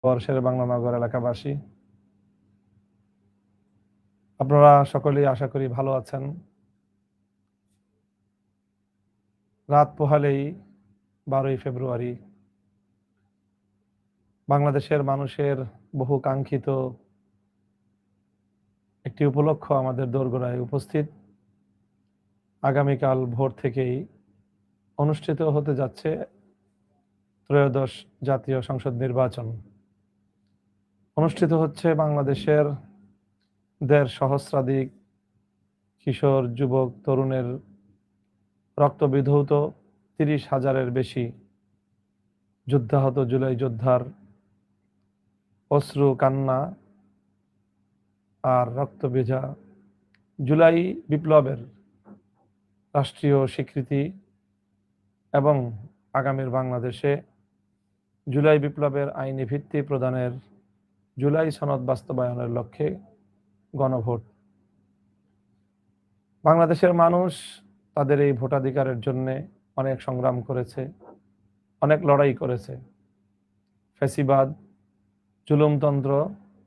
বর্ষের বাংলা নগর এলাকাবাসী, আপনারা সকলেই আশা করি ভালো আছেন। রাত পোহালেই 12ই ফেব্রুয়ারি বাংলাদেশের মানুষের বহু কাঙ্ক্ষিত একটি উপলক্ষ আমাদের দোরগোড়ায় উপস্থিত। আগামীকাল ভোর থেকেই অনুষ্ঠিত হতে যাচ্ছে ত্রয়োদশ জাতীয় সংসদ নির্বাচন। অনুষ্ঠিত হচ্ছে বাংলাদেশের 1.5 সহস্রাধিক কিশোর, যুবক, তরুণের রক্তবিধৌত 30,000-এর বেশি যুদ্ধাহত জুলাই যোদ্ধার অশ্রু কান্না আর রক্তভেজা জুলাই বিপ্লবের রাষ্ট্রীয় স্বীকৃতি এবং আগামীর বাংলাদেশে জুলাই বিপ্লবের আইনি ভিত্তি প্রদানের, জুলাই সনদ বাস্তবায়নের লক্ষ্যে গণভোট। বাংলাদেশের মানুষ তাদের এই ভোটাধিকারের জন্য অনেক সংগ্রাম করেছে, অনেক লড়াই করেছে। ফ্যাসিবাদ, জুলুমতন্ত্র,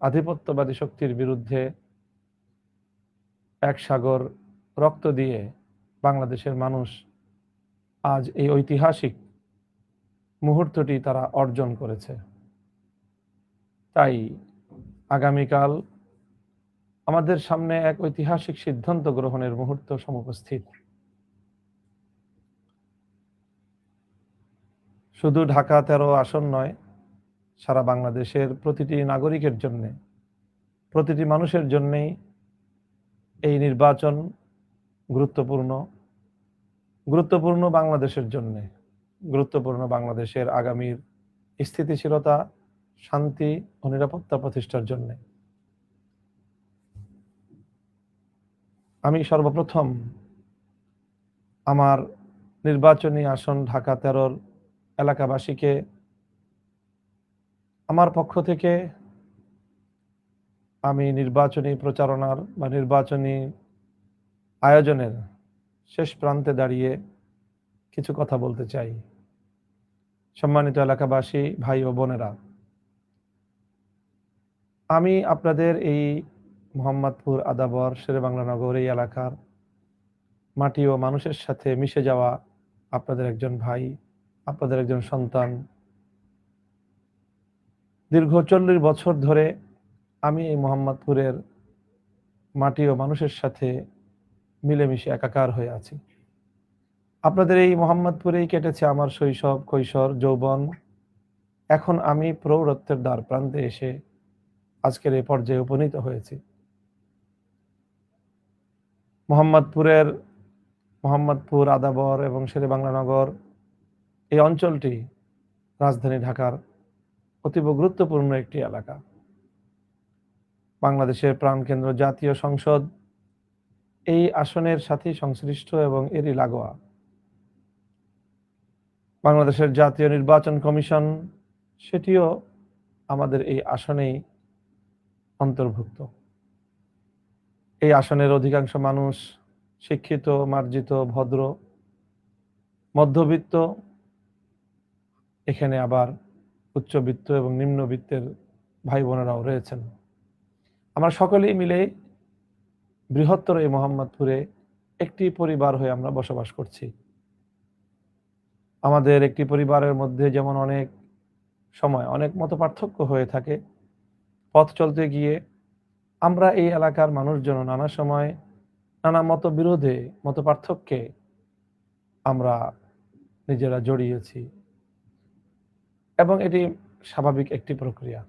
আধিপত্যবাদী শক্তির বিরুদ্ধে এক সাগর রক্ত দিয়ে বাংলাদেশের মানুষ আজ এই ঐতিহাসিক মুহূর্তটি তারা অর্জন করেছে। তাই আগামীকাল আমাদের সামনে এক ঐতিহাসিক সিদ্ধান্ত গ্রহণের মুহূর্ত সমুপস্থিত। শুধু ঢাকা 13 আসন নয়, সারা বাংলাদেশের প্রতিটি নাগরিকের জন্য, প্রতিটি মানুষের জন্যই এই নির্বাচন গুরুত্বপূর্ণ বাংলাদেশের জন্য, গুরুত্বপূর্ণ বাংলাদেশের আগামীর স্থিতিশীলতা, শান্তি ও নিরাপত্তা প্রতিষ্ঠার জন্য। আমি সর্বপ্রথম আমার নির্বাচনী আসন ঢাকা 13 এলাকাবাসীকে আমার পক্ষ থেকে আমি নির্বাচনী প্রচারণার বা নির্বাচনী আয়োজনের শেষ প্রান্তে দাঁড়িয়ে কিছু কথা বলতে চাই। সম্মানিত এলাকাবাসী, ভাই ও বোনেরা, আমি আপনাদের এই মোহাম্মদপুর, আদাবর, শেরেবাংলা নগর এই এলাকার মাটি ও মানুষের সাথে মিশে যাওয়া আপনাদের একজন ভাই, আপনাদের একজন সন্তান। দীর্ঘ 40 বছর ধরে আমি এই মোহাম্মদপুরের মাটি ও মানুষের সাথে মিলেমিশে একাকার হয়ে আছি। আপনাদের এই মোহাম্মদপুরেই কেটেছে আমার শৈশব, কৈশোর, যৌবন। এখন আমি প্রৌঢ়ত্বের দ্বার প্রান্তে এসে আজকের এই পর্যায়ে উপনীত হয়েছি। মোহাম্মদপুর, আদাবর এবং শেরেবাংলা নগর এই অঞ্চলটি রাজধানী ঢাকার অতীব গুরুত্বপূর্ণ একটি এলাকা। বাংলাদেশের প্রাণকেন্দ্র জাতীয় সংসদ এই আসনের সাথেই সংশ্লিষ্ট এবং এরই লাগোয়া। বাংলাদেশের জাতীয় নির্বাচন কমিশন সেটিও আমাদের এই আসনেই অন্তর্ভুক্ত। এই আসনের অধিকাংশ মানুষ শিক্ষিত, মার্জিত, ভদ্র, মধ্যবিত্ত, এখানে আবার উচ্চবিত্ত এবং নিম্নবিত্তের ভাই বোনেরাও রয়েছেন। আমরা সকলেই মিলে বৃহত্তর এই মোহাম্মদপুরে একটি পরিবার হয়ে আমরা বসবাস করছি। আমাদের একটি পরিবারের মধ্যে যেমন অনেক সময় অনেক মতপার্থক্য হয়ে থাকে, পথ চলতে গিয়ে আমরা এই এলাকার মানুষজন নানা সময় নানা মতবিরোধে, মতপার্থক্যে আমরা নিজেরা জড়িয়েছি এবং এটি স্বাভাবিক একটি প্রক্রিয়া।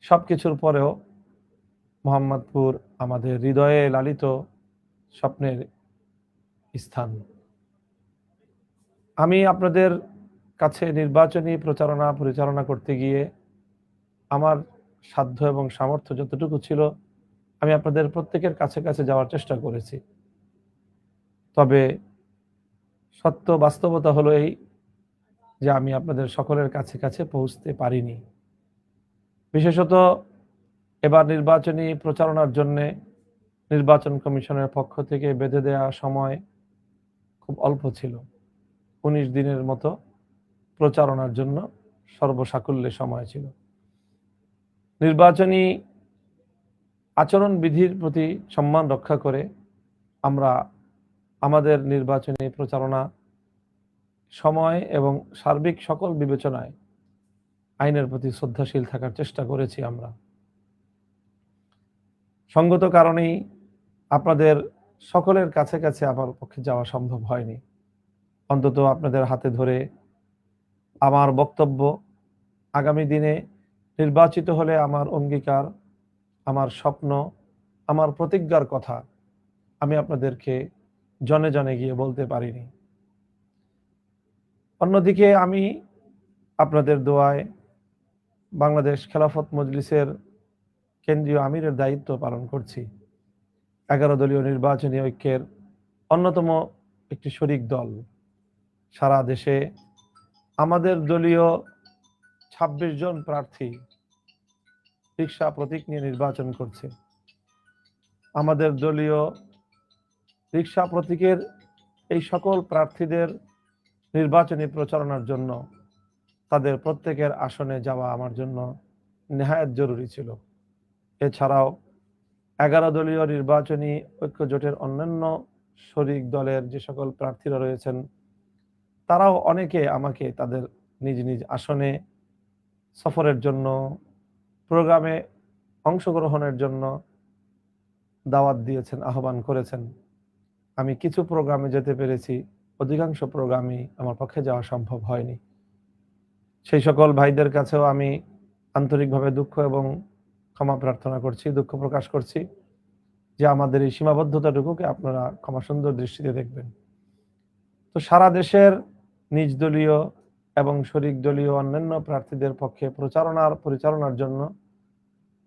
সবকিছুর পরেও মোহাম্মদপুর আমাদের হৃদয়ে লালিত স্বপ্নের স্থান। আমি আপনাদের কাছে নির্বাচনী পরিচালনা করতে গিয়ে আমার সাধ্য এবং সামর্থ্য যতটুকু ছিল আমি আপনাদের প্রত্যেকের কাছে কাছে যাওয়ার চেষ্টা করেছি। তবে সত্য বাস্তবতা হলো এই যে আমি আপনাদের সকলের কাছে কাছে পৌঁছতে পারিনি। বিশেষত এবার নির্বাচনী প্রচারণার জন্য নির্বাচন কমিশনের পক্ষ থেকে বেঁধে দেওয়া সময় খুব অল্প ছিল। 19 দিনের মতো প্রচারণার জন্য সর্বসাকুল্যে সময় ছিল। নির্বাচনী আচরণবিধির প্রতি সম্মান রক্ষা করে আমরা আমাদের নির্বাচনী প্রচারণা সময় এবং সার্বিক সকল বিবেচনায় আইনের প্রতি শ্রদ্ধাশীল থাকার চেষ্টা করেছি। আমরা সঙ্গত কারণেই আপনাদের সকলের কাছে কাছে আমার পক্ষে যাওয়া সম্ভব হয়নি। অন্তত আপনাদের হাতে ধরে আমার বক্তব্য আগামী দিনে নির্বাচিত হলে আমার অঙ্গীকার, আমার স্বপ্ন, আমার প্রতিজ্ঞার কথা আমি আপনাদেরকে জনে জনে গিয়ে বলতে পারিনি। অন্যদিকে আমি আপনাদের দোয়ায় বাংলাদেশ খেলাফত মজলিসের কেন্দ্রীয় আমিরের দায়িত্ব পালন করছি। 11 দলীয় নির্বাচনী ঐক্যের অন্যতম একটি শরিক দল সারা দেশে আমাদের দলীয় 26 জন প্রার্থী রিকশা প্রতীক নিয়ে নির্বাচন করছে। আমাদের দলীয় রিকশা প্রতীকের এই সকল প্রার্থীদের নির্বাচনী প্রচারণার জন্য তাদের প্রত্যেকের আসনে যাওয়া আমার জন্য নেহায়েত জরুরি ছিল। এছাড়াও 11 দলীয় নির্বাচনী ঐক্য জোটের অন্যান্য শরিক দলের যে সকল প্রার্থীরা রয়েছেন তারাও অনেকে আমাকে তাদের নিজ নিজ আসনে সফরের জন্য, প্রোগ্রামে অংশগ্রহণের জন্য দাওয়াত দিয়েছেন, আহ্বান করেছেন। আমি কিছু প্রোগ্রামে যেতে পেরেছি, অধিকাংশ প্রোগ্রামই আমার পক্ষে যাওয়া সম্ভব হয়নি। সেই সকল ভাইদের কাছেও আমি আন্তরিকভাবে দুঃখ এবং ক্ষমা প্রার্থনা করছি, দুঃখ প্রকাশ করছি যে আমাদের এই সীমাবদ্ধতাটুকুকে আপনারা ক্ষমা সুন্দর দৃষ্টিতে দেখবেন। তো সারা দেশের নিজ দলীয় এবং শরিক দলীয় অন্যান্য প্রার্থীদের পক্ষে পরিচালনার জন্য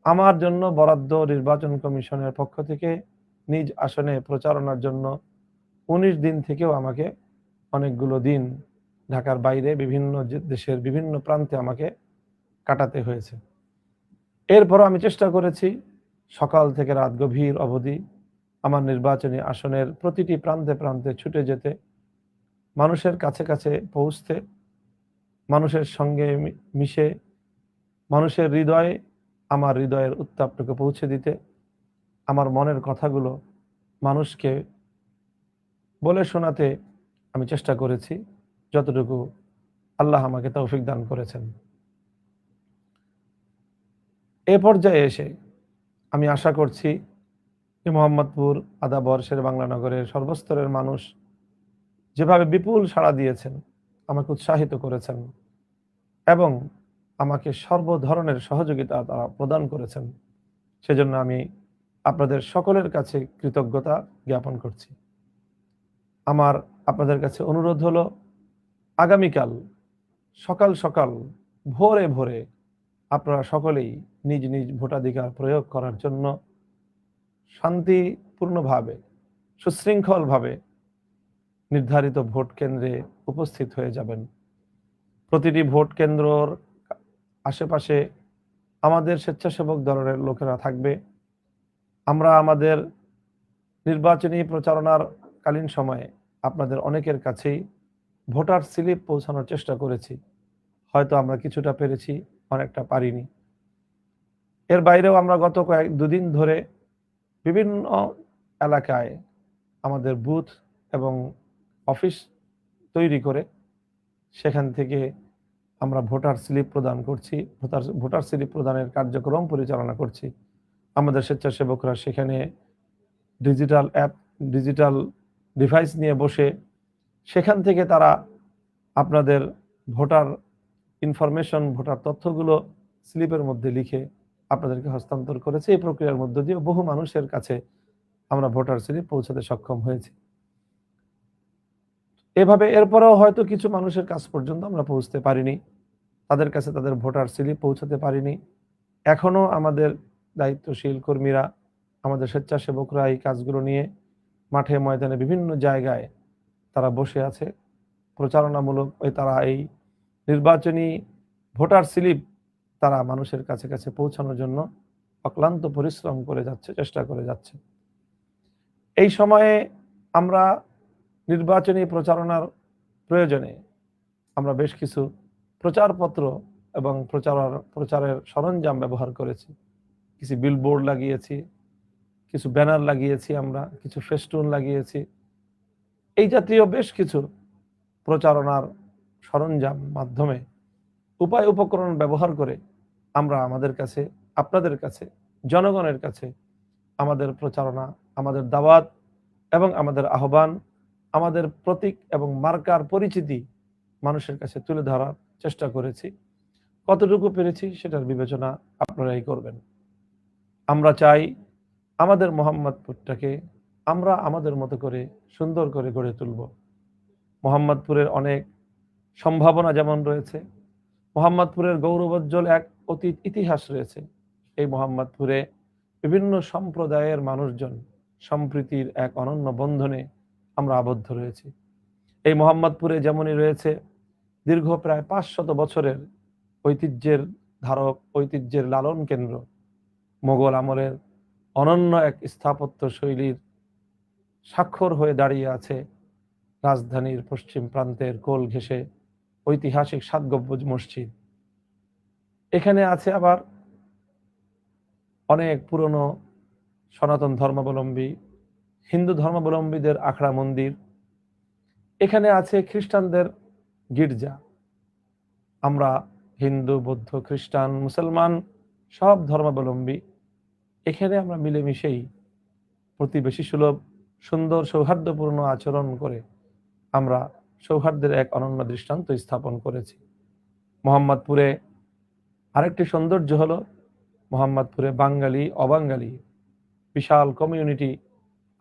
আমার জন্য বরাদ্দ নির্বাচন কমিশনের পক্ষ থেকে নিজ আসনে প্রচারণার জন্য 19 দিন থেকেও আমাকে অনেকগুলো দিন ঢাকার বাইরে বিভিন্ন দেশের বিভিন্ন প্রান্তে আমাকে কাটাতে হয়েছে। এরপরও আমি চেষ্টা করেছি সকাল থেকে রাত গভীর অবধি আমার নির্বাচনী আসনের প্রতিটি প্রান্তে প্রান্তে ছুটে যেতে, মানুষের কাছে কাছে পৌঁছতে, মানুষের সঙ্গে মিশে মানুষের হৃদয়ে আমার হৃদয়ের উত্তাপটুকু পৌঁছে দিতে, আমার মনের কথাগুলো মানুষকে বলে শোনাতে আমি চেষ্টা করেছি যতটুকু আল্লাহ আমাকে তৌফিক দান করেছেন। এ পর্যায়ে এসে আমি আশা করছি যে মোহাম্মদপুর, আদাবর, শেরেবাংলা নগরের সর্বস্তরের মানুষ যেভাবে বিপুল সাড়া দিয়েছেন, আমাকে উৎসাহিত করেছেন এবং আমাকে সর্ব ধরনের সহযোগিতা তারা প্রদান করেছেন, সেজন্য আমি আপনাদের সকলের কাছে কৃতজ্ঞতা জ্ঞাপন করছি। আমার আপনাদের কাছে অনুরোধ হলো, আগামীকাল সকাল সকাল ভোরে ভোরে আপনারা সকলেই নিজ নিজ ভোটাধিকার প্রয়োগ করার জন্য শান্তিপূর্ণভাবে, সুশৃঙ্খলভাবে নির্ধারিত ভোট কেন্দ্রে উপস্থিত হয়ে যাবেন। প্রতিটি ভোট কেন্দ্রর আশেপাশে আমাদের স্বেচ্ছাসেবক দলের লোকেরা থাকবে। আমরা আমাদের নির্বাচনী প্রচারণার কালীন সময়ে আপনাদের অনেকের কাছেই ভোটার স্লিপ পৌঁছানোর চেষ্টা করেছি। হয়তো আমরা কিছুটা পেরেছি, অনেকটা পারিনি। এর বাইরেও আমরা গত দুদিন ধরে বিভিন্ন এলাকায় আমাদের বুথ এবং অফিস তৈরি করে সেখান থেকে আমরা ভোটার স্লিপ প্রদান করছি, ভোটার স্লিপ প্রদানের কার্যক্রম পরিচালনা করছি। আমাদের স্বেচ্ছাসেবকরা সেখানে ডিজিটাল অ্যাপ, ডিজিটাল ডিভাইস নিয়ে বসে সেখান থেকে তারা আপনাদের ভোটার ইনফরমেশন, ভোটার তথ্যগুলো স্লিপের মধ্যে লিখে আপনাদেরকে হস্তান্তর করেছে। এই প্রক্রিয়ার মধ্য দিয়ে বহু মানুষের কাছে আমরা ভোটার স্লিপ পৌঁছাতে সক্ষম হয়েছি। এভাবে এরপরেও হয়তো কিছু মানুষের কাছ পর্যন্ত আমরা পৌঁছতে পারিনি, তাদের কাছে তাদের ভোটার স্লিপ পৌঁছাতে পারিনি। এখনো আমাদের দায়িত্বশীল কর্মীরা, আমাদের স্বেচ্ছাসেবকরা এই কাজগুলো নিয়ে মাঠে ময়দানে বিভিন্ন জায়গায় তারা বসে আছে প্রচারণামূলক। তারা এই নির্বাচনী ভোটার স্লিপ তারা মানুষের কাছে কাছে পৌঁছানোর জন্য অক্লান্ত পরিশ্রম করে যাচ্ছে, চেষ্টা করে যাচ্ছে। এই সময়ে আমরা নির্বাচনী প্রচারণার প্রয়োজনে আমরা বেশ কিছু প্রচারপত্র এবং প্রচারের সরঞ্জাম ব্যবহার করেছি। কিছু বিলবোর্ড লাগিয়েছি, কিছু ব্যানার লাগিয়েছি, আমরা কিছু ফেস্টুন লাগিয়েছি। এই জাতীয় বেশ কিছু প্রচারণার সরঞ্জাম মাধ্যমে উপায় উপকরণ ব্যবহার করে আমরা আমাদের কাছে, আপনাদের কাছে, জনগণের কাছে আমাদের প্রচারণা, আমাদের দাওয়াত এবং আমাদের আহ্বান, আমাদের প্রতীক এবং মার্কার পরিচিতি মানুষের কাছে তুলে ধরার চেষ্টা করেছি। কতটুকু পেরেছি সেটার বিবেচনা আপনারাই করবেন। আমরা চাই আমাদের মোহাম্মদপুরটাকে আমরা আমাদের মতো করে সুন্দর করে গড়ে তুলব। মোহাম্মদপুরের অনেক সম্ভাবনা যেমন রয়েছে, মোহাম্মদপুরের গৌরবোজ্জ্বল এক অতীত ইতিহাস রয়েছে। এই মোহাম্মদপুরে বিভিন্ন সম্প্রদায়ের মানুষজন সম্প্রীতির এক অনন্য বন্ধনে আমরা আবদ্ধ রয়েছি। এই মোহাম্মদপুরে যেমনই রয়েছে দীর্ঘ প্রায় 500 বছরের ঐতিহ্যের ধারক, ঐতিহ্যের লালন কেন্দ্র, মোগল আমলের অনন্য এক স্থাপত্য শৈলীর স্বাক্ষর হয়ে দাঁড়িয়ে আছে রাজধানীর পশ্চিম প্রান্তের কোল ঘেঁষে ঐতিহাসিক 7 গম্বুজ মসজিদ। এখানে আছে আবার অনেক পুরনো সনাতন ধর্মাবলম্বী, হিন্দু ধর্মাবলম্বীদের আখড়া মন্দির। এখানে আছে খ্রিস্টানদের গির্জা। আমরা হিন্দু, বৌদ্ধ, খ্রিস্টান, মুসলমান সব ধর্মাবলম্বী এখানে আমরা মিলেমিশেই প্রতিবেশী সুলভ সুন্দর সৌহার্দ্যপূর্ণ আচরণ করে আমরা সৌহার্দ্যের এক অনন্য দৃষ্টান্ত স্থাপন করেছি। মোহাম্মদপুরে আরেকটি সৌন্দর্য হলো মোহাম্মদপুরে বাঙালি অবাঙালি বিশাল কমিউনিটি,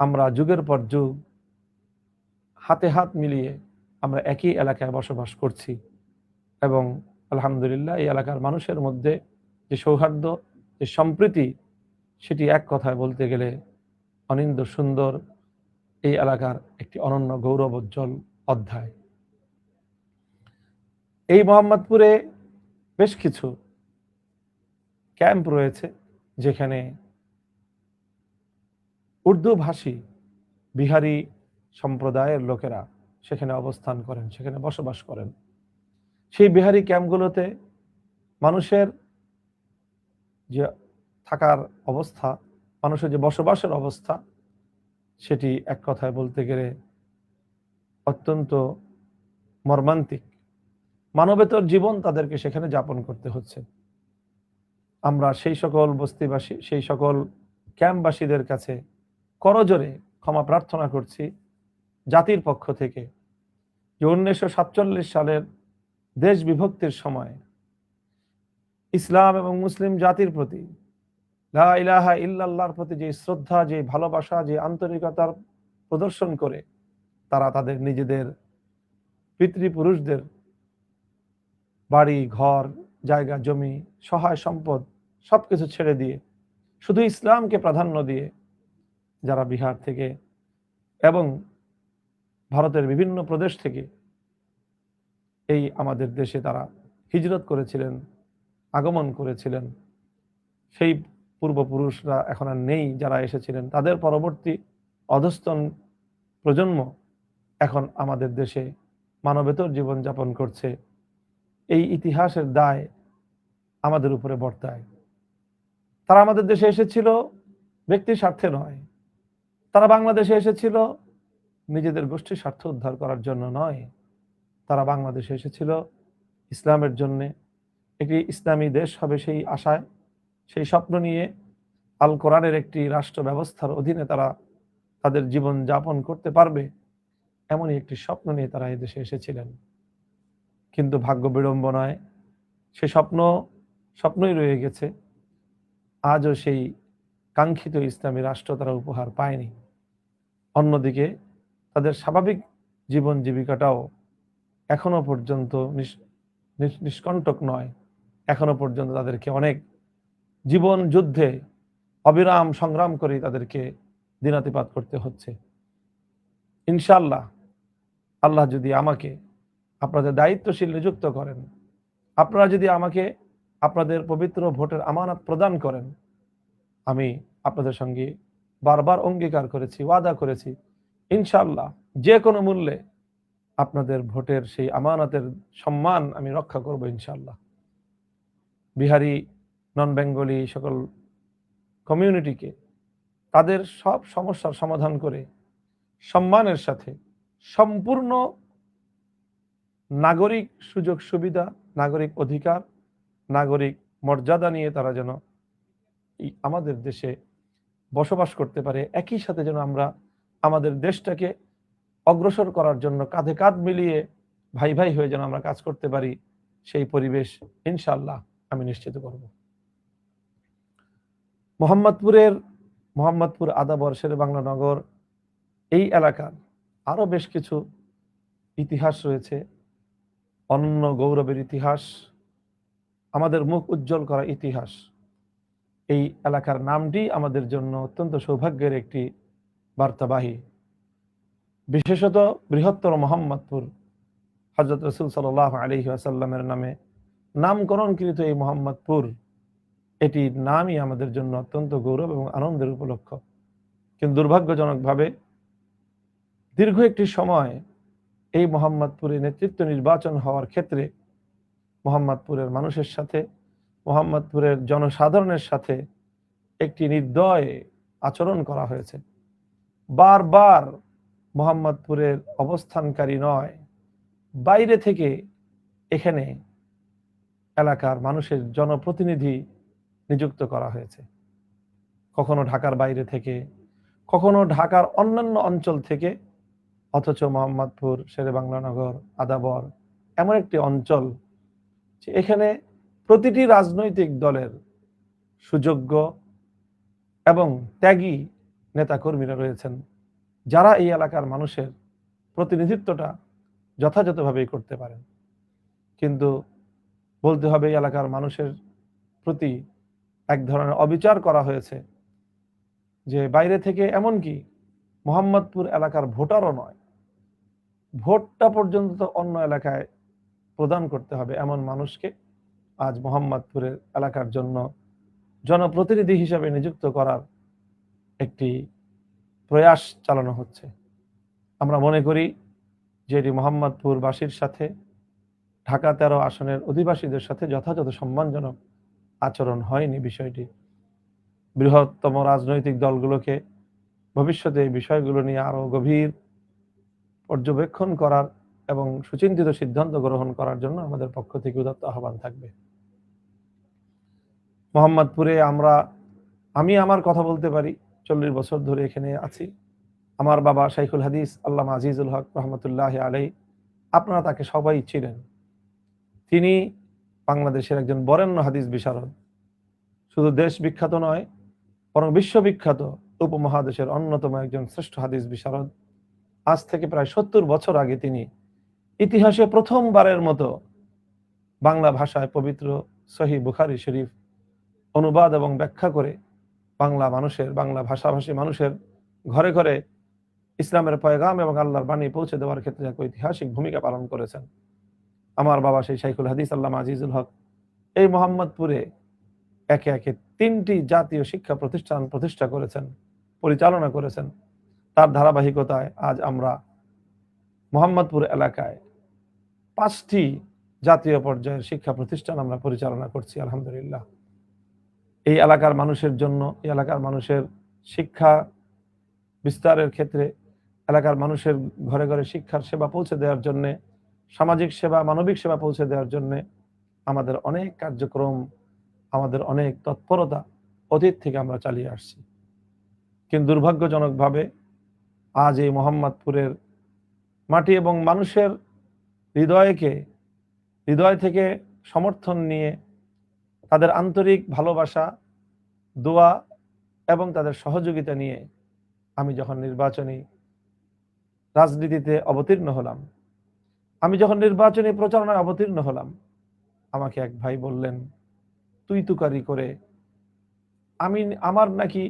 আমরা যুগের পর যুগ হাতে হাত মিলিয়ে আমরা একই এলাকায় বসবাস করছি এবং আলহামদুলিল্লাহ এই এলাকার মানুষের মধ্যে যে সৌহার্দ্য, যে সম্প্রীতি, সেটি এক কথায় বলতে গেলে অনিন্দ্য সুন্দর। এই এলাকার একটি অনন্য গৌরবোজ্জ্বল অধ্যায়। এই মোহাম্মদপুরে বেশ কিছু ক্যাম্প রয়েছে যেখানে উর্দু ভাষী বিহারি সম্প্রদায়ের লোকেরা সেখানে অবস্থান করেন, সেখানে বসবাস করেন। সেই বিহারি ক্যাম্পগুলোতে মানুষের যে থাকার অবস্থা, মানুষের যে বসবাসের অবস্থা, সেটি এক কথায় বলতে গেলে অত্যন্ত মর্মান্তিক। মানবেতর জীবন তাদেরকে সেখানে যাপন করতে হচ্ছে। আমরা সেই সকল বস্তিবাসী, সেই সকল ক্যাম্পবাসীদের কাছে করজোরে ক্ষমা প্রার্থনা করছি জাতির পক্ষ থেকে যে 1947 সালের দেশ বিভক্তির সময় ইসলাম এবং মুসলিম জাতির প্রতি, লা ইলাহা ইল্লাল্লাহর প্রতি যে শ্রদ্ধা, যে ভালোবাসা, যে আন্তরিকতার প্রদর্শন করে তারা তাদের নিজেদের পিতৃপুরুষদের বাড়ি ঘর, জায়গা জমি, সহায় সম্পদ সবকিছু ছেড়ে দিয়ে শুধু ইসলামকে প্রাধান্য দিয়ে যারা বিহার থেকে এবং ভারতের বিভিন্ন প্রদেশ থেকে এই আমাদের দেশে তারা হিজরত করেছিলেন, আগমন করেছিলেন, সেই পূর্বপুরুষরা এখন আর নেই যারা এসেছিলেন, তাদের পরবর্তী অধস্তন প্রজন্ম এখন আমাদের দেশে মানবেতর জীবনযাপন করছে। এই ইতিহাসের দায় আমাদের উপরে বর্তায়। তারা আমাদের দেশে এসেছিল ব্যক্তির স্বার্থে নয়, তারা বাংলাদেশে এসেছিল নিজেদের গোষ্ঠীর স্বার্থ উদ্ধার করার জন্য নয়, তারা বাংলাদেশে এসেছিল ইসলামের জন্য, একটি ইসলামী দেশ হবে সেই আশায়, সেই স্বপ্ন নিয়ে আল কোরআনের একটি রাষ্ট্র ব্যবস্থার অধীনে তারা তাদের জীবন যাপন করতে পারবে এমনই একটি স্বপ্ন নিয়ে তারা এই দেশে এসেছিলেন। কিন্তু ভাগ্য বিড়ম্বনায় সে স্বপ্নই রয়ে গেছে। আজও সেই কাঙ্ক্ষিত ইসলামী রাষ্ট্র তারা উপহার পায়নি। অন্যদিকে তাদের স্বাভাবিক জীবন জীবিকাটাও এখনো পর্যন্ত নিষ্কণ্টক নয়। এখনো পর্যন্ত তাদেরকে অনেক জীবন যুদ্ধে অবিরাম সংগ্রাম করে তাদেরকে দিনাতিপাত করতে হচ্ছে। ইনশাআল্লাহ আল্লাহ যদি আমাকে আপনাদের দায়িত্বশীল নিযুক্ত করেন, আপনারা যদি আমাকে আপনাদের পবিত্র ভোটের আমানত প্রদান করেন, আমি আপনাদের সঙ্গে বারবার অঙ্গীকার করেছি, ওয়াদা করেছি, ইনশাআল্লাহ যে কোনো মূল্যে আপনাদের ভোটের সেই আমানতের সম্মান আমি রক্ষা করব ইনশাআল্লাহ। বিহারি, নন বেঙ্গলি সকল কমিউনিটিকে তাদের সব সমস্যার সমাধান করে সম্মানের সাথে সম্পূর্ণ নাগরিক সুযোগ সুবিধা, নাগরিক অধিকার, নাগরিক মর্যাদা নিয়ে তারা যেন আমাদের দেশে বসবাস করতে পারে। একই সাথে যেন আমরা আমাদের দেশটাকে অগ্রসর করার জন্য কাঁধে কাঁধ মিলিয়ে ভাই ভাই হয়ে যেন আমরা কাজ করতে পারি, সেই পরিবেশ ইনশাআল্লাহ আমি নিশ্চিত করব। মোহাম্মদপুর আদাবর শেরেবাংলা নগর এই এলাকার আরো বেশ কিছু ইতিহাস রয়েছে, অনন্য গৌরবের ইতিহাস, আমাদের মুখ উজ্জ্বল করা ইতিহাস। এই এলাকার নামটি আমাদের জন্য অত্যন্ত সৌভাগ্যের একটি বার্তাবাহী। বিশেষত বৃহত্তর মোহাম্মদপুর, হযরত রাসূল সাল্লাল্লাহু আলাইহি ওয়াসাল্লামের নামে নামকরণকৃত এই মোহাম্মদপুর, এটি নামই আমাদের জন্য অত্যন্ত গৌরব এবং আনন্দের উপলক্ষ। কিন্তু দুর্ভাগ্যজনকভাবে দীর্ঘ একটি সময় এই মোহাম্মদপুরে নেতৃত্ব নির্বাচন হওয়ার ক্ষেত্রে মোহাম্মদপুরের মানুষের সাথে, মোহাম্মদপুরের জনসাধারণের সাথে একটি নির্দয় আচরণ করা হয়েছে। বারবার মোহাম্মদপুরের অবস্থানকারী নয়, বাইরে থেকে এখানে এলাকার মানুষের জনপ্রতিনিধি নিযুক্ত করা হয়েছে। কখনো ঢাকার বাইরে থেকে, কখনো ঢাকার অন্যান্য অঞ্চল থেকে। অথচ মোহাম্মদপুর, শেরেবাংলা নগর, আদাবর এমন একটি অঞ্চল যে এখানে প্রতিটি রাজনৈতিক দলের সুযোগ্য এবং ত্যাগী নেতাকর্মীরা রয়েছেন, যারা এই এলাকার মানুষের প্রতিনিধিত্বটা যথাযথভাবেই করতে পারেন। কিন্তু বলতে হবে, এই এলাকার মানুষের প্রতি এক ধরনের অবিচার করা হয়েছে, যে বাইরে থেকে, এমনকি মোহাম্মদপুর এলাকার ভোটারও নয়, ভোটটা পর্যন্ত অন্য এলাকায় প্রদান করতে হবে এমন মানুষকে আজ মোহাম্মদপুরের এলাকার জন্য জনপ্রতিনিধি হিসেবে নিযুক্ত করার একটি প্রয়াস চালানো হচ্ছে। আমরা মনে করি যে এটি মোহাম্মদপুরবাসীর সাথে, ঢাকা 13 আসনের অধিবাসীদের সাথে যথাযথ সম্মানজনক আচরণ হয়নি। বিষয়টি বৃহত্তম রাজনৈতিক দলগুলোকে ভবিষ্যতে এই বিষয়গুলো নিয়ে আরো গভীর পর্যবেক্ষণ করার এবং সুচিন্তিত সিদ্ধান্ত গ্রহণ করার জন্য আমাদের পক্ষ থেকে উদাত্ত আহ্বান থাকবে। মোহাম্মদপুরে আমি আমার কথা বলতে পারি, 40 বছর ধরে এখানে আছি। আমার বাবা শাইখুল হাদিস আল্লামা আজিজুল হক রহমতুল্লাহ আলাইহি, আপনারা তাকে সবাই ছিলেন। তিনি বাংলাদেশের একজন বরেণ্য হাদিস বিশারদ, শুধু দেশ বিখ্যাত নয় বরং বিশ্ববিখ্যাত, উপমহাদেশের অন্যতম একজন শ্রেষ্ঠ হাদিস বিশারদ। আজ থেকে প্রায় 70 বছর আগে তিনি ইতিহাসে প্রথমবারের মতো বাংলা ভাষায় পবিত্র সহিহ বুখারী শরীফ অনুবাদ এবং ব্যাখ্যা করে বাংলা ভাষাভাষী মানুষের ঘরে ঘরে ইসলামের পয়গাম এবং আল্লাহর বাণী পৌঁছে দেওয়ার ক্ষেত্রে এক ঐতিহাসিক ভূমিকা পালন করেছেন। আমার বাবা সেই শাইখুল হাদিস আল্লামা আজিজুল হক এই মোহাম্মদপুরে একে একে 3টি জাতীয় শিক্ষা প্রতিষ্ঠান প্রতিষ্ঠা করেছেন, পরিচালনা করেছেন। তার ধারাবাহিকতায় আজ আমরা মোহাম্মদপুর এলাকায় 5টি জাতীয় পর্যায়ের শিক্ষা প্রতিষ্ঠান আমরা পরিচালনা করছি, আলহামদুলিল্লাহ। এই এলাকার মানুষের জন্য, এই এলাকার মানুষের শিক্ষা বিস্তারের ক্ষেত্রে, এলাকার মানুষের ঘরে ঘরে শিক্ষার সেবা পৌঁছে দেওয়ার জন্য, সামাজিক সেবা, মানবিক সেবা পৌঁছে দেওয়ার জন্য আমাদের অনেক কার্যক্রম, আমাদের অনেক তৎপরতা অতীত থেকে আমরা চালিয়ে আসছি। কিন্তু দুর্ভাগ্যজনকভাবে আজ এই মোহাম্মদপুরের মাটি এবং মানুষের হৃদয় থেকে সমর্থন নিয়ে, তাদের আন্তরিক ভালোবাসা, দোয়া এবং তাদের সহযোগিতা নিয়ে আমি যখন নির্বাচনী রাজনীতিতে অবতীর্ণ হলাম, আমি যখন নির্বাচনী প্রচারণায় অবতীর্ণ হলাম, আমাকে এক ভাই বললেন, তুই তুকারি করে আমার নাকি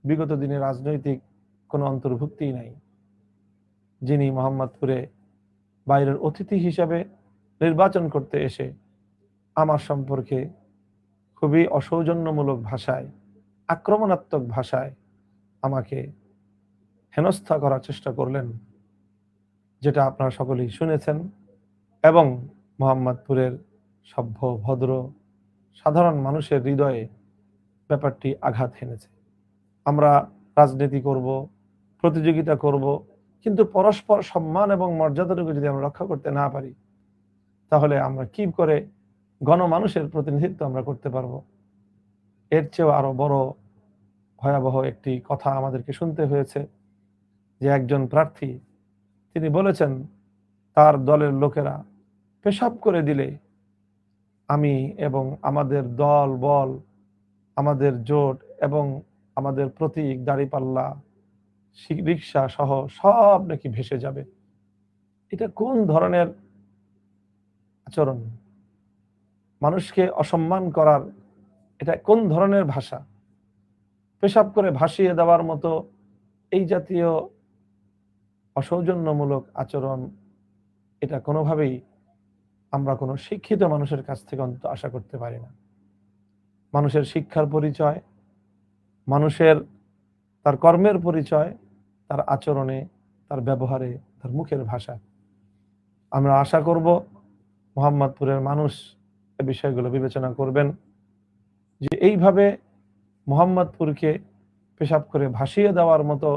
বিগত দিনে রাজনৈতিক কোনো অন্তর্ভুক্তি নাই। যিনি মোহাম্মদপুরে বাইরের অতিথি হিসাবে নির্বাচন করতে এসে আমার সম্পর্কে খুবই অসৌজন্যমূলক ভাষায়, আক্রমণাত্মক ভাষায় আমাকে হেনস্থা করার চেষ্টা করলেন, যেটা আপনারা সকলেই শুনেছেন। এবং মোহাম্মদপুরের সভ্য, ভদ্র, সাধারণ মানুষের হৃদয়ে ব্যাপারটি আঘাত হেনেছে। আমরা রাজনীতি করব, প্রতিযোগিতা করব, কিন্তু পরস্পর সম্মান এবং মর্যাদাটুকু যদি আমরা রক্ষা করতে না পারি, তাহলে আমরা কি করে গণমানুষের প্রতিনিধিত্ব আমরা করতে পারবো? এর চেয়েও আরো বড় ভয়াবহ একটি কথা আমাদেরকে শুনতে হয়েছে যে একজন প্রার্থী তিনি বলেছেন তার দলের লোকেরা পেশাব করে দিলে আমি এবং আমাদের দল বল, আমাদের জোট এবং আমাদের প্রতীক দাঁড়িপাল্লা রিক্সা সহ সব নাকি ভেসে যাবে। এটা কোন ধরনের আচরণ? মানুষকে অসম্মান করার এটা কোন ধরনের ভাষা? পেশাব করে ভাসিয়ে দেওয়ার মতো এই জাতীয় অসৌজন্যমূলক আচরণ, এটা কোনোভাবেই আমরা কোনো শিক্ষিত মানুষের কাছ থেকে অন্তত আশা করতে পারি না। মানুষের শিক্ষার পরিচয়, মানুষের তার কর্মের পরিচয় তার আচরণে, তার ব্যবহারে, তার মুখের ভাষা। আমরা আশা করব মোহাম্মদপুরের মানুষ এ বিষয়গুলো বিবেচনা করবেন যে এইভাবে মোহাম্মদপুরকে পেশাব করে ভাসিয়ে দেওয়ার মতো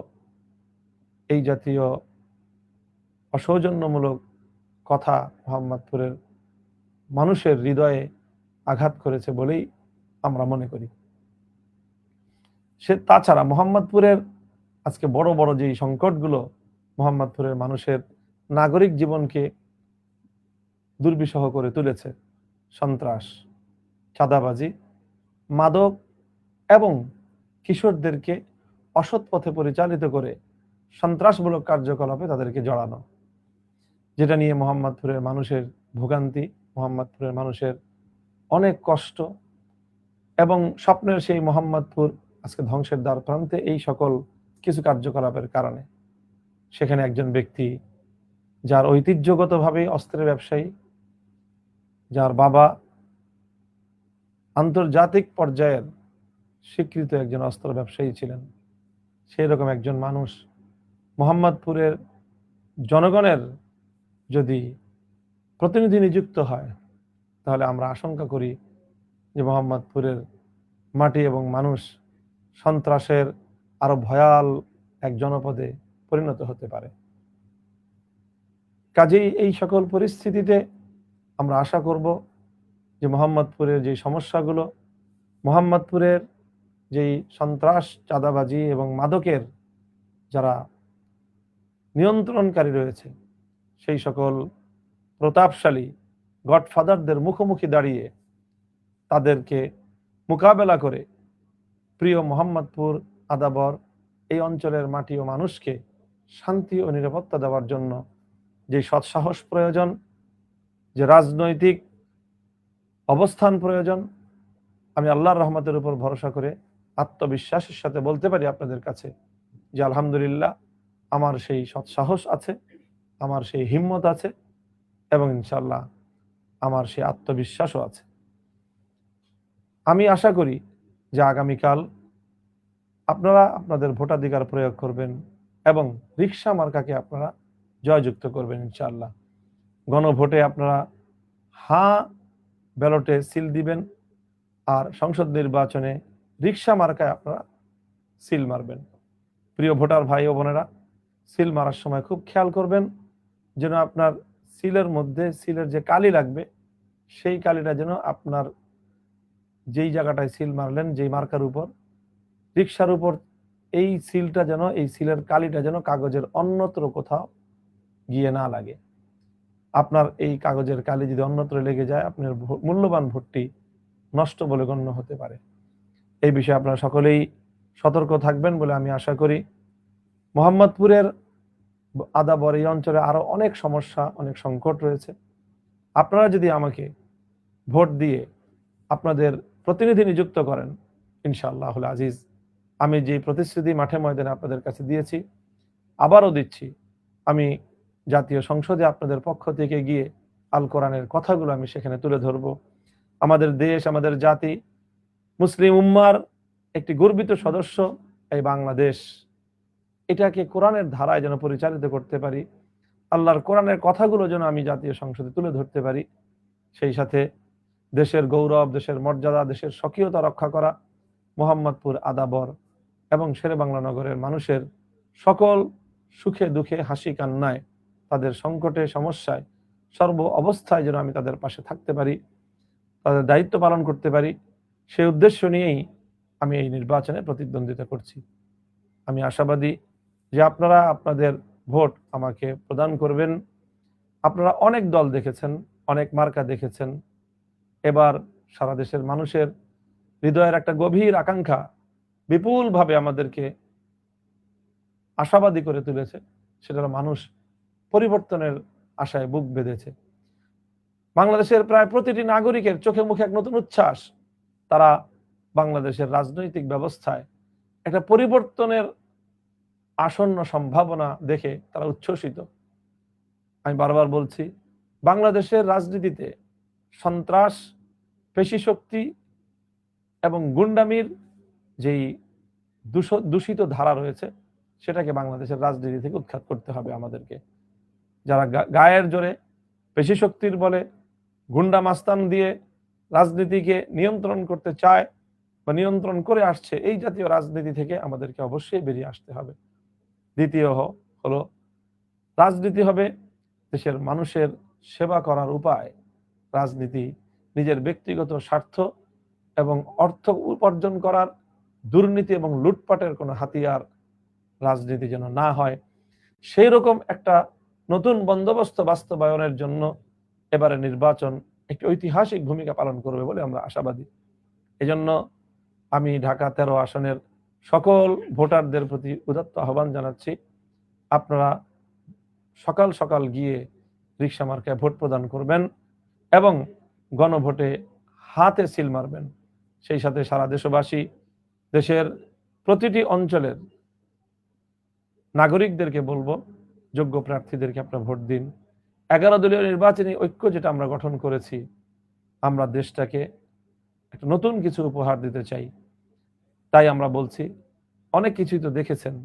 এই জাতীয় অসৌজন্যমূলক কথা মোহাম্মদপুরের মানুষের হৃদয়ে আঘাত করেছে বলেই আমরা মনে করি। তাছাড়া মোহাম্মদপুরের আজকে বড় বড় যে সংকটগুলো মোহাম্মদপুরের মানুষের নাগরিক জীবনকে দুর্বিষহ করে তুলেছে, সন্ত্রাস, চাঁদাবাজি, মাদক এবং কিশোরদেরকে অসৎ পথে পরিচালিত করে সন্ত্রাসমূলক কার্যকলাপে তাদেরকে জড়ানো, যেটা নিয়ে মোহাম্মদপুরের মানুষের ভোগান্তি, মোহাম্মদপুরের মানুষের অনেক কষ্ট এবং স্বপ্নের সেই মোহাম্মদপুর আজকে ধ্বংসের দ্বার প্রান্তে এই সকল কিছু কার্যকলাপের কারণে। সেখানে একজন ব্যক্তি যার ঐতিহ্যগতভাবে অস্ত্রের ব্যবসায়ী, যার বাবা আন্তর্জাতিক পর্যায়ের স্বীকৃত একজন অস্ত্র ব্যবসায়ী ছিলেন, সেই রকম একজন মানুষ মোহাম্মদপুরের জনগণের যদি প্রতিনিধি নিযুক্ত হয়, তাহলে আমরা আশঙ্কা করি যে মোহাম্মদপুরের মাটি এবং মানুষ সন্ত্রাসের আরো ভয়াল এক জনপদে পরিণত হতে পারে। কাজেই এই সকল পরিস্থিতিতে আমরা আশা করব যে মোহাম্মদপুরের যে সমস্যাগুলো, মোহাম্মদপুরের যেই সন্ত্রাস, চাঁদাবাজি এবং মাদকের যারা নিয়ন্ত্রণকারী রয়েছে, সেই সকল প্রতাপশালী গডফাদারদের মুখোমুখি দাঁড়িয়ে তাদেরকে মোকাবেলা করে প্রিয় মোহাম্মদপুর আদাবর এই অঞ্চলের মাটি ও মানুষকে শান্তি ও নিরাপত্তা দেওয়ার জন্য যে সৎসাহস প্রয়োজন, যে রাজনৈতিক অবস্থান প্রয়োজন, আমি আল্লাহর রহমতের উপর ভরসা করে আত্মবিশ্বাসের সাথে বলতে পারি আপনাদের কাছে যে আলহামদুলিল্লাহ আমার সেই সৎসাহস আছে, আমার সেই হিম্মত আছে এবং ইনশাআল্লাহ আমার সেই আত্মবিশ্বাসও আছে। আমি আশা করি যে আগামীকাল আপনারা আপনাদের ভোটাধিকার প্রয়োগ করবেন এবং রিকশা মার্কাকে আপনারা জয়যুক্ত করবেন ইনশাআল্লাহ। গণভোটে আপনারা হাঁ ব্যালটে সিল দিবেন আর সংসদ নির্বাচনে রিকশা মার্কায় আপনারা সিল মারবেন। প্রিয় ভোটার ভাই ও বোনেরা, সিল মারার সময় খুব খেয়াল করবেন যেন আপনার সিলের মধ্যে সিলের যে কালি লাগবে সেই কালিটা যেন আপনার যেই জায়গাটায় সিল মারলেন, যেই মার্কার উপর, রিকশার উপর এই সিলটা যেন, এই সিলের কালিটা যেন কাগজের অন্যত্র কোথাও গিয়ে না লাগে। আপনার এই কাগজের কালি যদি অন্যত্র লেগে যায়, আপনার মূল্যবান ভোটটি নষ্ট বলে গণ্য হতে পারে। এই বিষয়ে আপনারা সকলেই সতর্ক থাকবেন বলে আমি আশা করি। মোহাম্মদপুরের আদাবর এই অঞ্চলে আরো অনেক সমস্যা, অনেক সংকট রয়েছে। আপনারা যদি আমাকে ভোট দিয়ে আপনাদের প্রতিনিধি নিযুক্ত করেন, ইনশাআল্লাহ আজিজ, আমি যে প্রতিশ্রুতি মাঠে ময়দানে আপনাদের কাছে দিয়েছি, আবারও দিচ্ছি, আমি জাতীয় সংসদে আপনাদের পক্ষ থেকে গিয়ে আল কোরআনের কথাগুলো আমি সেখানে তুলে ধরব। আমাদের দেশ, আমাদের জাতি, মুসলিম উম্মার একটি গর্বিত সদস্য এই বাংলাদেশ, এটাকে কোরআনের ধারায় যেন পরিচালিত করতে পারি, আল্লাহর কোরআনের কথাগুলো যেন আমি জাতীয় সংসদে তুলে ধরতে পারি, সেই সাথে দেশের গৌরব, দেশের মর্যাদা, দেশের স্বকীয়তা রক্ষা করা, মোহাম্মদপুর, আদাবর এবং শেরেবাংলা নগরের মানুষের সকল সুখে দুঃখে হাসি কান্নায়, তাদের সংকটে সমস্যায় সর্ব অবস্থায় যেন আমি তাদের পাশে থাকতে পারি, তাদের দায়িত্ব পালন করতে পারি, সেই উদ্দেশ্য নিয়েই আমি এই নির্বাচনে প্রতিদ্বন্দ্বিতা করছি। আমি আশাবাদী যে আপনারা আপনাদের ভোট আমাকে প্রদান করবেন। আপনারা অনেক দল দেখেছেন, অনেক মার্কা দেখেছেন। এবার সারা দেশের মানুষের হৃদয়ের একটা গভীর আকাঙ্ক্ষা বিপুলভাবে আমাদেরকে আশাবাদী করে তুলেছে। সেটা মানুষ পরিবর্তনের আশায় বুক বেঁধেছে। বাংলাদেশের প্রায় প্রতিটি নাগরিকের চোখে মুখে এক নতুন উচ্ছ্বাস। তারা বাংলাদেশের রাজনৈতিক ব্যবস্থায় একটা পরিবর্তনের আসন্ন সম্ভাবনা দেখে তারা উচ্ছ্বসিত। আমি বারবার বলছি, বাংলাদেশের রাজনীতিতে সন্ত্রাস, পেশিশক্তি এবং গুন্ডামির যেই দূষিত ধারা রয়েছে, সেটাকে বাংলাদেশের রাজনীতি থেকে উৎখাত করতে হবে আমাদেরকে। যারা গায়ের জোরে, পেশিশক্তির বলে, গুন্ডা মাস্তান দিয়ে রাজনীতিকে নিয়ন্ত্রণ করতে চায় বা নিয়ন্ত্রণ করে আসছে, এই জাতীয় রাজনীতি থেকে আমাদেরকে অবশ্যই বেরিয়ে আসতে হবে। দ্বিতীয় হলো, রাজনীতি হবে দেশের মানুষের সেবা করার উপায়। রাজনীতি নিজের ব্যক্তিগত স্বার্থ এবং অর্থ উপার্জন করার, দুর্নীতি এবং লুটপাটের কোনো হাতিয়ার রাজনীতি যেন না হয়, সেই রকম একটা নতুন বন্দোবস্ত বাস্তবায়নের জন্য এবারে নির্বাচন একটি ঐতিহাসিক ভূমিকা পালন করবে বলে আমরা আশাবাদী। এজন্য আমি ঢাকা 13 আসনের সকল ভোটারদের প্রতি উদাত্ত আহ্বান জানাচ্ছি, আপনারা সকাল সকাল গিয়ে রিকশা মার্কায় ভোট প্রদান করবেন এবং গণভোটে হাতে সিল মারবেন। সেই সাথে সারা দেশবাসী, দেশের প্রতিটি অঞ্চলের নাগরিকদেরকে বলবো, যোগ্য প্রার্থীদেরকে আপনারা ভোট দিন। 11 দলীয় নির্বাচনী ঐক্য যেটা আমরা গঠন করেছি, আমরা দেশটাকে একটা নতুন কিছু উপহার দিতে চাই। তাই আমরা বলছি, অনেক কিছুই তো দেখেছেন,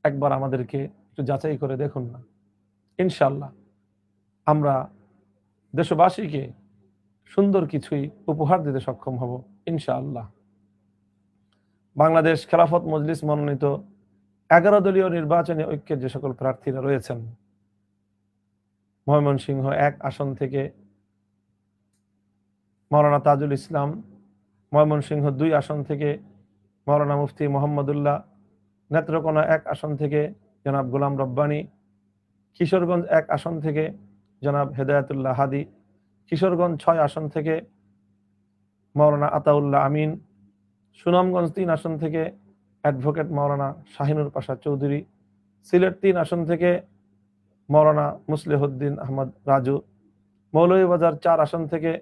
একবার আমাদেরকে একটু যাচাই করে দেখুন না। ইনশাআল্লাহ আমরা দেশবাসীকে সুন্দর কিছুই উপহার দিতে সক্ষম হব ইনশাআল্লাহ। বাংলাদেশ খেলাফত মজলিস মনোনীত 11 দলীয় নির্বাচনী ঐক্যের যে সকল প্রার্থীরা রয়েছেন, ময়মনসিংহ 1 আসন থেকে মাওলানা তাজুল ইসলাম, ময়মনসিংহ 2 আসন থেকে মাওলানা মুফতি মোহাম্মদুল্লাহ, নেত্রকোনা 1 আসন থেকে জনাব গোলাম রব্বানী, কিশোরগঞ্জ 1 আসন থেকে জনাব হেদায়েতুল্লাহ হাদি, কিশোরগঞ্জ 6 আসন থেকে মাওলানা আতাউল্লাহ আমিন, সুনামগঞ্জ 3 আসন থেকে অ্যাডভোকেট মাওলানা শাহিনুর পাশা চৌধুরী, সিলেট 3 আসন থেকে মাওলানা মুসলিহুদ্দিন আহমদ রাজু, মৌলভীবাজার 4 আসন থেকে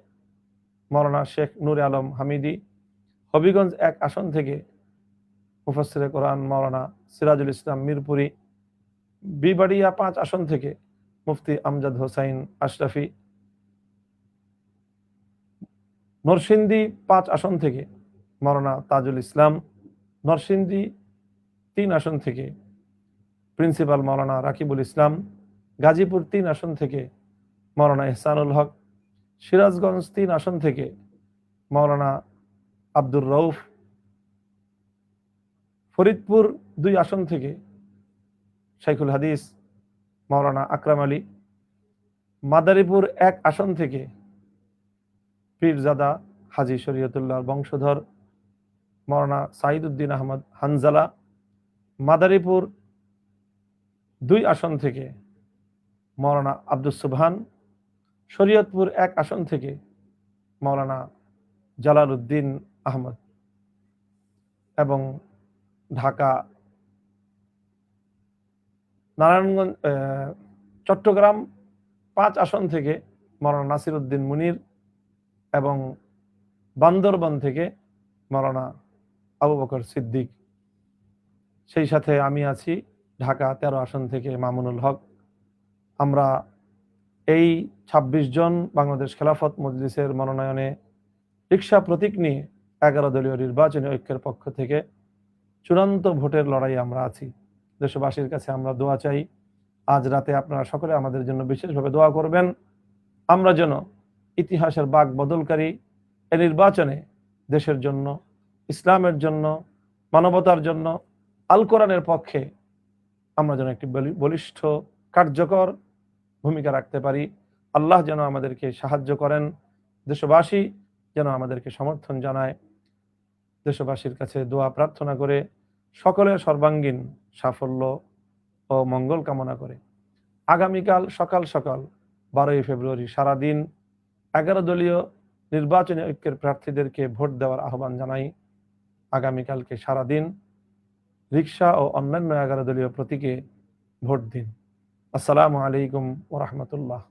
মাওলানা শেখ নূরে আলম হামিদি, হবিগঞ্জ 1 আসন থেকে মুফাসসিরে কোরআন মাওলানা সিরাজুল ইসলাম মিরপুরি, বিবাড়িয়া 5 আসন থেকে মুফতি আমজাদ হোসাইন আশরাফি, নরসিংদী 5 আসন থেকে মাওলানা তাজুল ইসলাম, নরসিংদী 3 আসন থেকে প্রিন্সিপাল মাওলানা রাকিবুল ইসলাম, গাজীপুর 3 আসন থেকে মাওলানা ইহসানুল হক, সিরাজগঞ্জ 3 আসন থেকে মাওলানা আব্দুর রউফ, ফরিদপুর 2 আসন থেকে শাইখুল হাদিস মাওলানা আকরাম আলী, মাদারীপুর 1 আসন থেকে পীরজাদা হাজী শরীয়তুল্লাহর বংশধর মাওলানা সাইদ উদ্দিন আহমদ হানজালা, মাদারীপুর 2 আসন থেকে মাওলানা আব্দুস সুবহান, শরীয়তপুর 1 আসন থেকে মাওলানা জালাল উদ্দিন আহমদ এবং ঢাকা নারায়ণগঞ্জ চট্টগ্রাম 5 আসন থেকে মাওলানা নাসির উদ্দিন মুনির এবং বান্দরবান থেকে মাওলানা আবু বকর সিদ্দিক। সেই সাথে আমি আছি ঢাকা 13 আসন থেকে মামুনুল হক। আমরা এই 26 জন বাংলাদেশ খেলাফত মজলিসের মনোনয়নে রিকশা প্রতীক নিয়ে 11 দলীয় নির্বাচনী ঐক্যের পক্ষ থেকে চূড়ান্ত ভোটের লড়াই আমরা আছি। দেশবাসীর কাছে আমরা দোয়া চাই, আজ রাতে আপনারা সকলে আমাদের জন্য বিশেষভাবে দোয়া করবেন, আমরা যেন ইতিহাসের বাক বদলকারী এই নির্বাচনে দেশের জন্য, ইসলামের জন্য, মানবতার জন্য, আল কোরআনের পক্ষে আমরা যেন একটি বলিষ্ঠ কার্যকর ভূমিকা রাখতে পারি। আল্লাহ যেন আমাদেরকে সাহায্য করেন, দেশবাসী যেন আমাদেরকে সমর্থন জানায়। দেশবাসীর কাছে দোয়া প্রার্থনা করে সকলের সর্বাঙ্গীন সাফল্য ও মঙ্গল কামনা করে আগামীকাল সকাল সকাল 12ই ফেব্রুয়ারি সারাদিন 11 দলীয় নির্বাচনী ঐক্যের প্রার্থীদেরকে ভোট দেওয়ার আহ্বান জানাই। আগামীকালকে সারাদিন রিকশা ও অন্যান্য 11 দলীয় প্রতীকে ভোট দিন। আসসালামু আলাইকুম ওয়া রাহমাতুল্লাহ।